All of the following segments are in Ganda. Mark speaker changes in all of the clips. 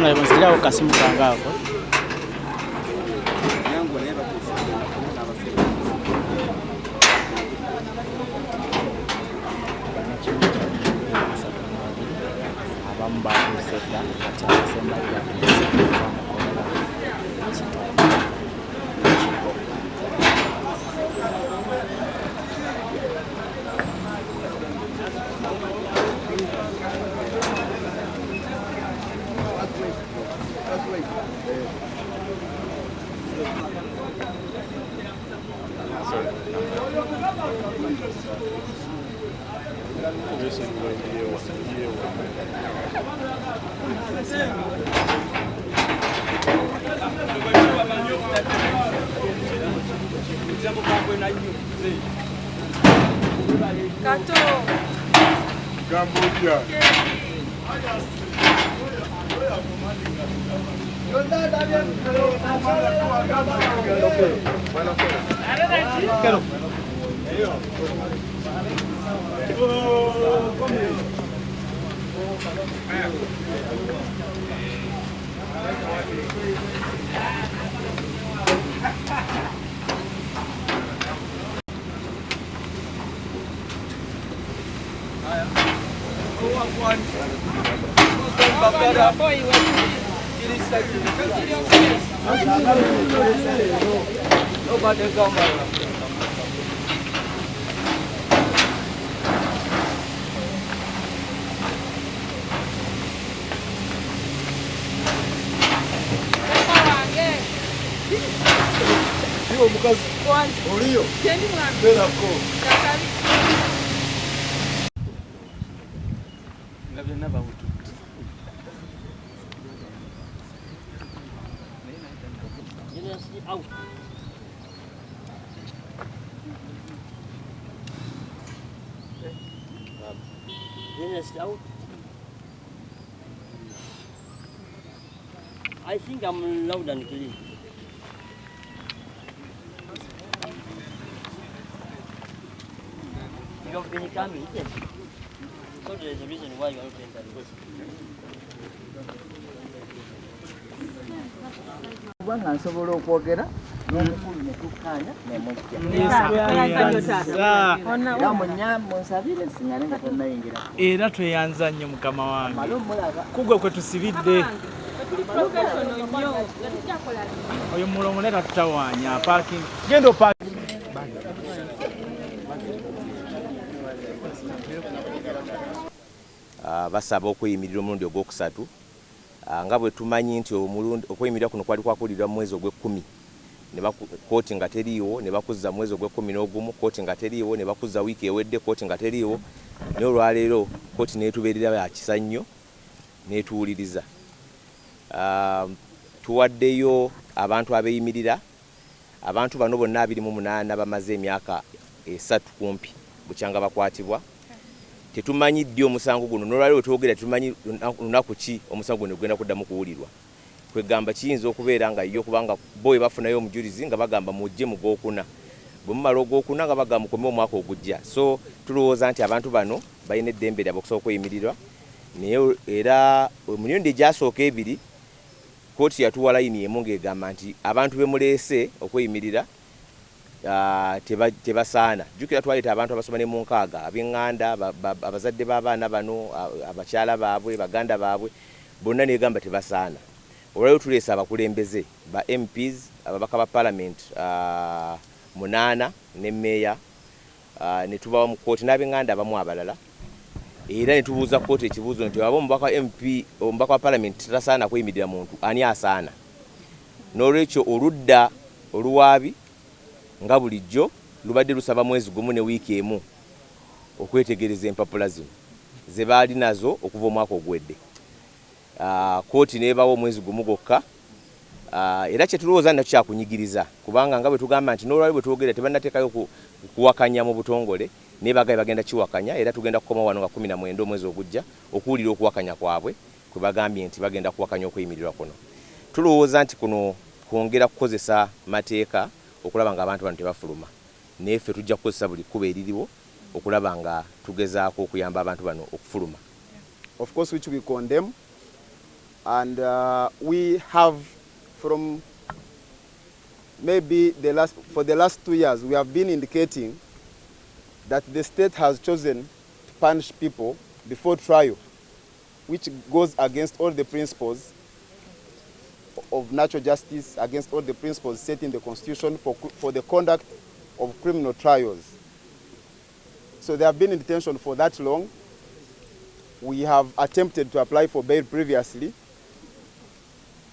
Speaker 1: Ngai msijao kasimu kangako. Abamba kuseta ata semba ya.
Speaker 2: Kato.
Speaker 3: Cambodia. Olivia.
Speaker 4: Out. I think I'm loud and clean. You have been coming, isn't it? So there is a reason why you are not entering.
Speaker 5: Bwana nsobola okwogera n'omukulu ne tukkaanya ne mujja munsabire siŋŋane nga tonnayingira
Speaker 1: era tweyanza nnyo mukama wange kugwe kwe tusibidde oyo mulongo ne tatutawaanya parking genda opaaki
Speaker 6: basaba okweyimirira omulundi ogwokusatu nga bwe tumanyi nti okweyimirira kuno kwali kwakulirwa mu mwezi ogw'ekkumi kooti nga teriiwo ne bakuzza mwezi ogw'ekkumi kooti nga teriiwo ne bakuzza wiiki ewedde kooti nga teriiwo naye olwaleero kooti neetubeerera ya kisa nnyo neetuwuliriza tuwaddeyo abantu abeeyimirira abantu bano bonna 28 bamaze emyaka 3 kumpi bukyanga bakwatibwa tetumanyi ddi omusango guno n'olwaleero twogera tumanyi lunaku ki omusango guno gwenda kuddamu kuwulirwa kwegamba kiyinza okubeera nga yo kubanga bo bafunayo omujulizi nga bagamba mujje mu Gwokuna bwe mumala Ogwokuna nga bagamba mukome omwaka ogujja so tulowooza nti abantu bano balina eddembe lyabwe okusobola okweyimirirwa naye era emirundi egyasooka ebiri kooti yatuwa layini emu ng'egamba nti abantu be muleese okweyimirira tebasaana. Jjukira twaleeta abantu abasoma ne mu nkaaga, ab'eŋŋanda, abazadde b'abaana bano, abakyala baabwe, baganda baabwe, bonna negamba tebasaana. Olwaleero tuleese abakulembeze ba MPs, ababaka ba Parliament 8 ne Meeya, ne tubawa mu kkooti n'ab'eŋŋanda abamu abalala. Era ne tubuuza kkooti ekibuuzo nti waba omubaka wa Parliament tasaana kweyimirira muntu, ani asaana? N'olwekyo oludda oluwaabi nga bulijjo lubadde lusaba mwezi gumu ne wiiki emu okwetegereza empapula zino ze baali nazo okuva omwaka ogwedde. Kooti neebawo omwezi gumu gwokka, era kyetulowooza nakyo kyakunyigiriza kubanga nga bwe tugamba nti n'olwali bwe twogera tebannateekayo kuwakanya mu butongole, naye bagaye bagenda kiwakanya, era tugenda kukoma wano nga 19 omwezi ogujja okuwulira okuwakanya kwabwe kwe bagambye nti bagenda kuwakanya okweyimirirwa kuno. Tulowooza nti kuno kwongera kukozesa mateeka okulaba nga abantu bano tebafuluma, naye ffe tujja kukozesa buli kkubo eririwo okulaba nga tugezaako okuyamba abantu bano okufuluma.
Speaker 2: Of course, which we condemn, and we have from maybe for the last 2 years we have been indicating that the state has chosen to punish people before trial, which goes against all the principles of natural justice, against all the principles set in the Constitution for the conduct of criminal trials. So they have been in detention for that long. We have attempted to apply for bail previously,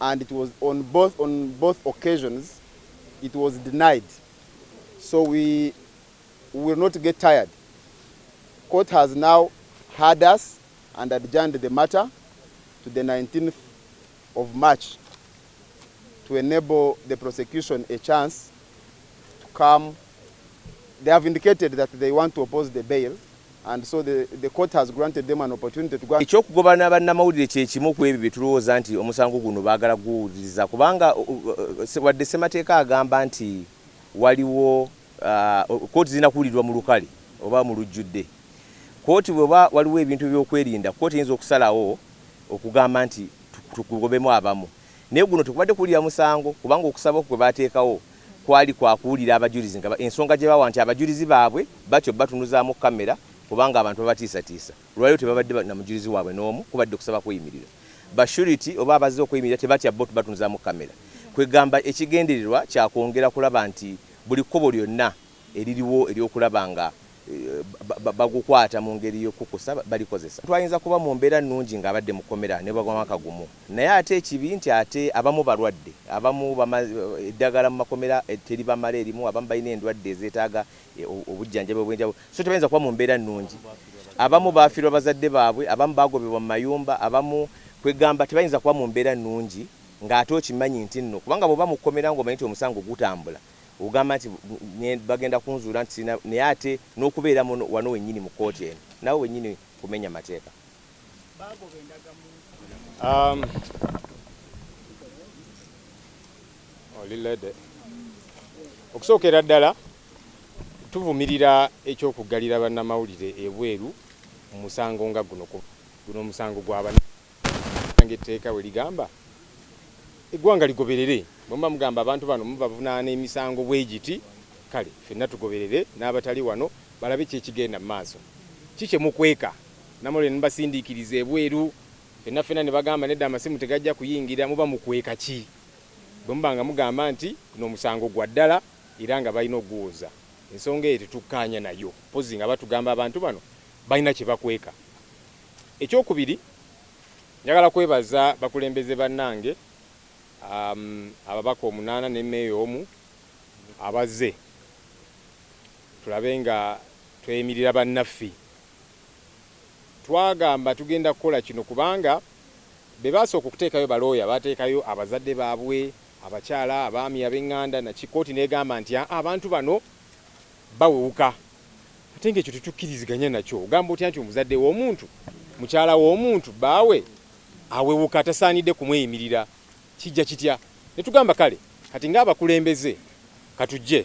Speaker 2: and it was on both occasions it was denied. So we will not get tired. Court has now heard us and adjourned the matter to the 19th of March to enable the prosecution a chance to come. They have indicated that they want to oppose the bail, and so the court has granted them an opportunity to go.
Speaker 6: Ekyokugobana bannamawulire kye kimu ku ebyo bye tulowooza nti omusango guno baagala guwuliriza kubanga wadde ssemateeka agamba nti waliwo kooti zirina kuwulirirwa mu lukale oba mu lujjudde. Kooti bweba waliwo ebintu by'okwerinda, kooti eyinza okusalawo okugamba nti tukugobemu abamu. Naye guno tukubadde kuwulira musango kubanga okusaba kwe baateekawo kwali kwakuwulira abajulizi nga ensonga gye bawa nti abajulizi baabwe batyo batunuzaamu Kkomera kubanga abantu babatiisatiisa. Lwaliwo tebabadde na mujulizi waabwe n'omu, kubadde kusaba kweyimirira. Bashuriti oba abazze okweyimirira tebatya bo batunuzaamu Kkomera. Kwegamba ekigendererwa kyakwongera kulaba nti buli kkobo lyonna eririwo eryokulaba nga bagukwata mu ngeri y'okukusa balikozesa. Twayinza kuba mu mbeera nnungi ng'abadde mu Kkomera ne bagwa mwaka gumu, naye ate ekibi nti ate abamu balwadde, abamu eddagala mu makomera teribamala erimu, abamu balina endwadde ezeetaaga obujjanjabi obw'enjawulo, so tebayinza kuba mu mbeera nnungi. Abamu baafiirwa bazadde baabwe, abamu baagobebwa mu mayumba, abamu kwegamba tebayinza kuba mu mbeera nnungi ng'ate okimanyi nti nno kubanga bw'oba mu Kkomera ng'omanyi nti omusango gutambula ugamba nti bagenda kunzuula nti sina, naye ate n'okubeera wano wennyini mu kkooti eno nawe wennyini kumenya mateeka.
Speaker 3: Okusookera ddala tuvumirira ekyokuggalira bannamawulire ebweru mu musango nga guno omusango gw'abannange etteeka we ligamba eggwanga ligoberere. Bwemba mugamba abantu bano mubavunaana emisango bwegiti, kale ffenna tugoberere n'abatali wano balabe kyekigenda mu maaso. Kikye mukweka namule nibasindiikiriza ebweru ffenna ne bagamba nedda amasimu tegajja kuyingira, muba mukweka ki? Bwemba nga mugamba nti guno omusango gwa ddala era nga balina okuguwoza, ensonga eyo tetukkaanya nayo, pozi nga batugamba abantu bano balina kye bakweka. Ekyokubiri, njagala kwebaza bakulembeze bannange ababaka 8 ne Meeya omu abazze tulabe nga tweyimirira bannaffe. Twagamba tugenda kukola kino kubanga be basooka okuteekayo balooya bateekayo abazadde baabwe, abakyala, abaami, ab'eŋŋanda na kikooti negamba nti abantu bano bawewuka. Ate ng'ekyo tetukkiriziganya nakyo. Ogamba otya nti omuzadde w'omuntu, mukyala w'omuntu baawe awewuka atasaanidde kumweyimirira? Kijja kitya? Ne tugamba kale kati ng'abakulembeze katujje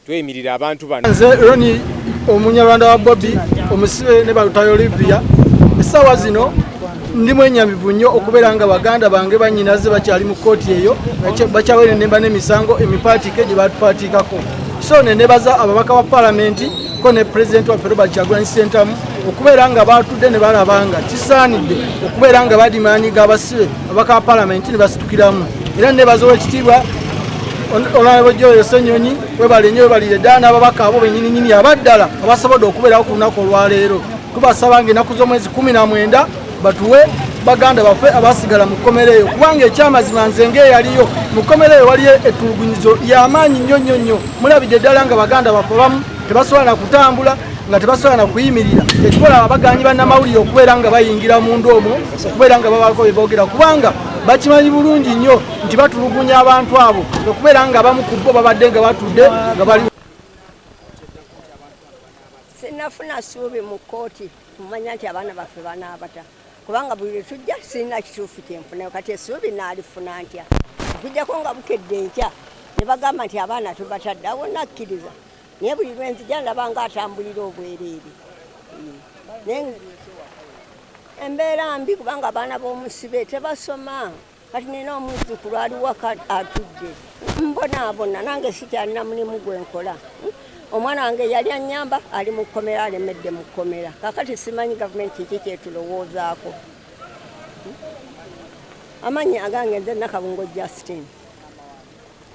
Speaker 3: tweyimirira abantu bano.
Speaker 7: Nze Roni Omunyarwanda wa Bobby omusibe ne Lutaaya Olivia, essaawa zino ndi mwenyamivu nnyo okubeera nga baganda bange banyinaze bakyali mu kooti eyo bakyawere nemba n'emisango emipaatike gye batupaatikako. So nenebaza ababaka ba paalamenti ko ne pulezidenti waffe Robert Kyagulanyi Ssentamu okubeera nga batudde ne balaba nga kisaanidde okubeera nga badimaaniga abasibe ababaka ba paalamenti ne basitukiramu. Era nebaza ow'ekitiibwa Honorable Joel Ssenyonyi webale nnyo webalire ddala n'ababaka abo bennyininyini abaddala abasobodde okubeerawo ku lunaku olwaleero. Tubasaba ng'ennaku z'omwezi 19 batuwe baganda baffe abasigala mu Kkomera eyo, kubanga ekyamazima nze ng'eyaliyo mu Kkomera eyo waliyo ettulugunyizo ly'amaanyi nnyo. Mulabidde ddala nga baganda baffe abamu tebasobola na kutambula nga tebasobola na kuyimirira. Ekikola abaganyi bannamawulire okubeera nga bayingira mundu omwo okubeera nga babaako bye boogera, kubanga bakimanyi bulungi nnyo nti batulugunya abantu abo okubeera nga abamu ku bo babadde nga batudde nga bali.
Speaker 8: Sinafuna ssuubi mu kkooti kumanya nti abaana baffe banaabata, kubanga buli lwe tujja sirina kituufu kyenfunayo. Kati essuubi naalifuna ntya? Okujjako nga bukedde enkya ne bagamba nti abaana tubatadde, awo nakkiriza. Naye buli lwe nzija ndaba nga atambulira obwereere. Embeera mbi kubanga abaana b'omusibe tebasoma. Kati nina omuzzukulu ali waka atudde mbonaabona, nange sikyalina mulimu gwe nkola. Omwana wange yali annyamba ali mu Kkomera, alemedde mu Kkomera. Kakati simanyi gavumenti kiki kyetulowoozaako. Amannya agange nze Nakabungo Justin,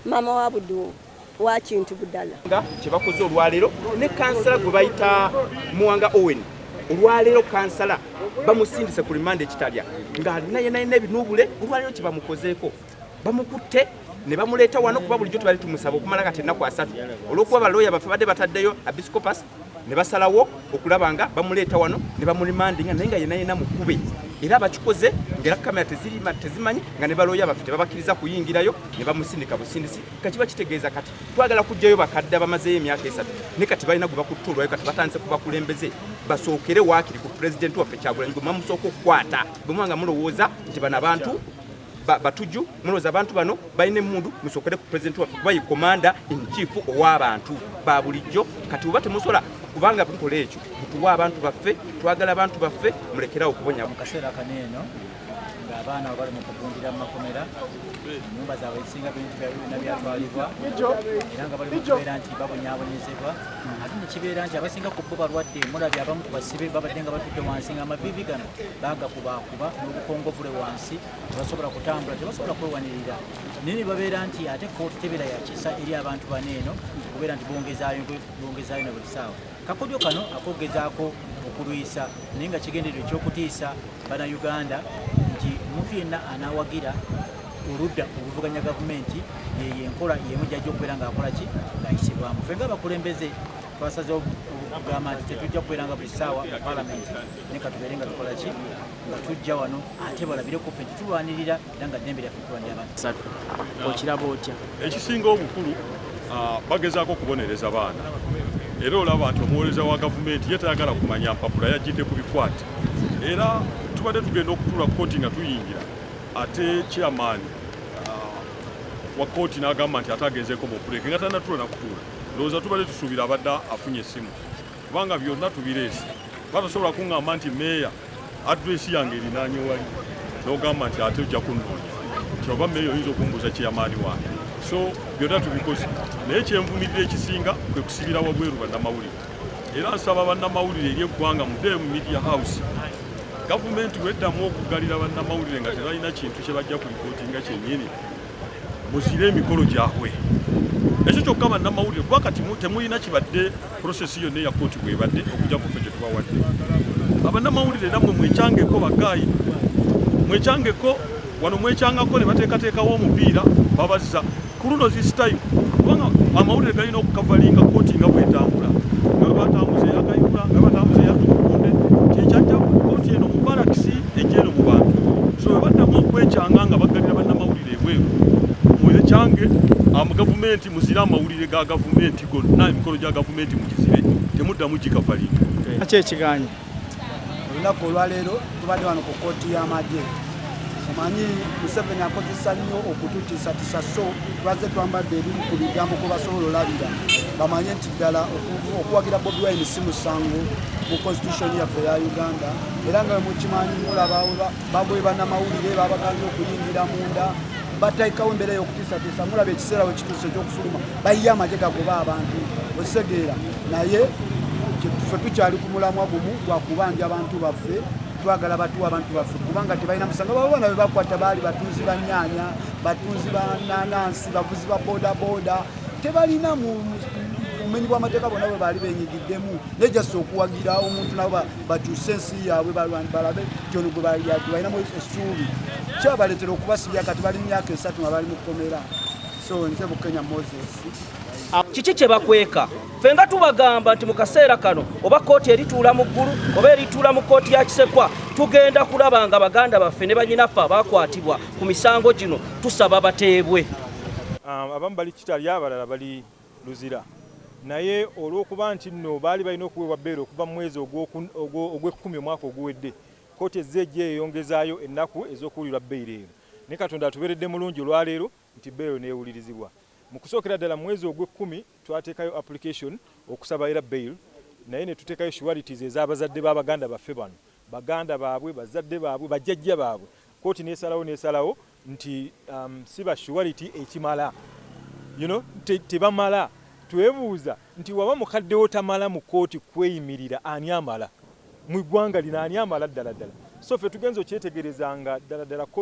Speaker 8: mama wa Budu wa Kintu Budala.
Speaker 6: Kyebakoze olwaleero ne kansala gwe bayita Muwanga Owen, olwaleero kansala bamusindise ku rimande ekitalya ng'alina yenayina ebinuubule. Olwaleero kye bamukozeeko bamukutte ne bamuleeta wano kuba bulijjo tubali tumusaba okumala kati ennaku 3 olw'okuba balooya baffe badde bataddeyo episcopus ne basalawo okulaba nga bamuleeta wano ne bamulimandinga naye nga yenayina mukube. Era bakikoze ng'era kamera tezimanyi nga ne balooya baffe tebabakkiriza kuyingirayo ne bamusindika busindisi. Kakiba kitegeeza kati twagala kujjayo bakadde abamazeyo emyaka 3 ne kati balina gwe bakutte olwayo kati batandise kubakulembeze basookere waakiri ku pulezidenti waffe Kyagulanyi gwe mamusooka okukwata bwe mwanga mulowooza nti bano abantu batuju mulowooza abantu bano balina emmundu musookere ku pulezidenti waffe kuba ye komanda in chief ow'abantu ba bulijjo. Kati oba temusobola kubanga mukola ekyo mutuwa abantu baffe, twagala abantu baffe, mulekerawo okubonya.
Speaker 1: Mu kaseera kaneeno ng'abaana bali mu kugundira mu makomera, ennyumba zaabwe ezisinga bintu byabina byatwalibwa era nga bali mu kibeera nti babonyaabonyezebwa. Ate ne kibeera nti abasinga ku bo balwadde. Mulabye abamu ku basibe babadde nga batudde wansi nga amaviivi gano baagakubaakuba n'obukongovule wansi, tebasobola kutambula, tebasobola kwewanirira. Naye ne babeera nti ate kkooti tebeera yakisa eri abantu baneeno okubeera nti bongezaayo na buli ssaawa. Kakodyo kano akogezaako okulwisa naye nga kigendererwa eky'okutiisa bannayuganda nti omuntu yenna anaawagira oludda oluvuganya gavumenti yenkola yemu gy'ajja okubeera ng'akola ki ng'ayisibwamu. Ffe ng'abakulembeze twasazeewo okugamba nti tetujja kubeera nga buli ssaawa mu paalamenti naye ka tubeere nga tukola ki nga tujja wano ate balabireko ffe nti tulwanirira era nga ddembe lyaffe tulwanira abantu. Okiraba otya?
Speaker 9: Ekisinga obukulu bagezaako okubonereza baana. Era olaba nti omuwolereza wa gavumenti ye tayagala kumanya mpapula yagidde ku bikwate. Era tubadde tugenda okutuula kkooti nga tuyingira, ate chairman wa kkooti n'agamba nti ate agenzeeko mu break nga tannatuula na kutuula. Ndowooza tubadde tusuubira abadde afunye essimu kubanga byonna tubireese. Batasobola kuŋŋamba nti meeya adresi yange erinaanye wali n'ogamba nti ate ojja kunnoonya kyoba meeya oyinza okumbuuza chairman wange. So byonna tubikoze naye kyenvumirira ekisinga kwe kusibira wabweru bannamawulire. Era nsaba bannamawulire eri eggwanga muddeeyo mu media house. Gavumenti weddamu okugalira bannamawulire nga tebalina kintu kye bajja ku ripootinga kyennyini, muzire emikolo gyabwe. Ekyo kyokka bannamawulire kuba kati temulina kibadde prosesi yonna eya kkooti bwebadde okujja ku ffe gye tubawadde. Abannamawulire nammwe mwekyangeko bagaayi, mwekyangeko wano, mwekyangako ne bateekateekawo omupiira babazza ku luno zisitayo kubanga amawulire galina okukavalinga kkooti nga bwetambula. Nga batambuze yakayigula, nga batambuze yatukunde kyekyajja kkooti eno mu barakisi ejjeeno mu bantu. So baddamu okwekyanga nga bagalira bannamawulire ebweru, mwekyange gavumenti muzire amawulire ga gavumenti gonna, emikolo gya gavumenti mugizire, temuddamu gikavalinga.
Speaker 7: Ki ekiganye olunaku olwaleero tubadde wano ku kkooti y'amagye omanyi Museveni akozesa nnyo okututiisatiisa so twaze twambadde ebimu ku bigambo kwe basobola olabira bamanye nti ddala okuwagira Bobi Wine si musango mu constitution yaffe ya Uganda era nga mukimanyi mulaba babwe bannamawulire babagambye okuyingira munda bataikawo embeera y'okutiisatiisa mulaba ekiseera we kituuse ekyokufuluma bayiye amagye gagoba abantu ositegeera naye ffe tukyali ku mulamwa gumu gwa kubanja abantu baffe twagala batuwa abantu baffe kubanga tebalina musango babona be bakwata baali batunzi ba nnyaanya batunzi ba nanansi bavuzi ba bodaboda tebalina mumenyi bw'amateeka bonna bwe baali benyigiddemu nejasa okuwagira omuntu nabo bakyuse ensi yaabwe balabe kyono gwe balinamu essuubi kyabaleetera okubasibya kati bali myaka 3 nga bali mu Kkomera so nze Bukenya Moses
Speaker 10: kiki kye bakweka ffe nga tubagamba nti mu kaseera kano oba kooti erituula mu ggulu oba erituula mu kooti ya Kisekwa tugenda kulaba nga baganda baffe ne banyinaffe abakwatibwa ku misango gino tusaba bateebwe.
Speaker 11: Abamu bali kitali abalala bali luzira naye olw'okuba nti nno baali balina okuweebwa bbeera okuva mu mwezi ogw'ekkumi omwaka oguwedde kooti ezzeejja eyongezaayo ennaku ez'okuwulirwa bbeera eno naye Katonda atubeeredde mulungi olwaleero nti bbeera neewulirizibwa. Mu kusookera ddala mu mwezi ogw'ekkumi twateekayo application okusaba era bail naye ne tuteekayo suralities ez'abazadde b'abaganda baffe bano baganda baabwe bazadde baabwe bajjajja baabwe kooti neesalawo nti si ba surality ekimala tebamala twebuuza nti waba mukaddewo tamala mu kooti kweyimirira ani amala mu ggwanga lino ani amala ddala so ffe tugenza okyetegerezanga ddala kooti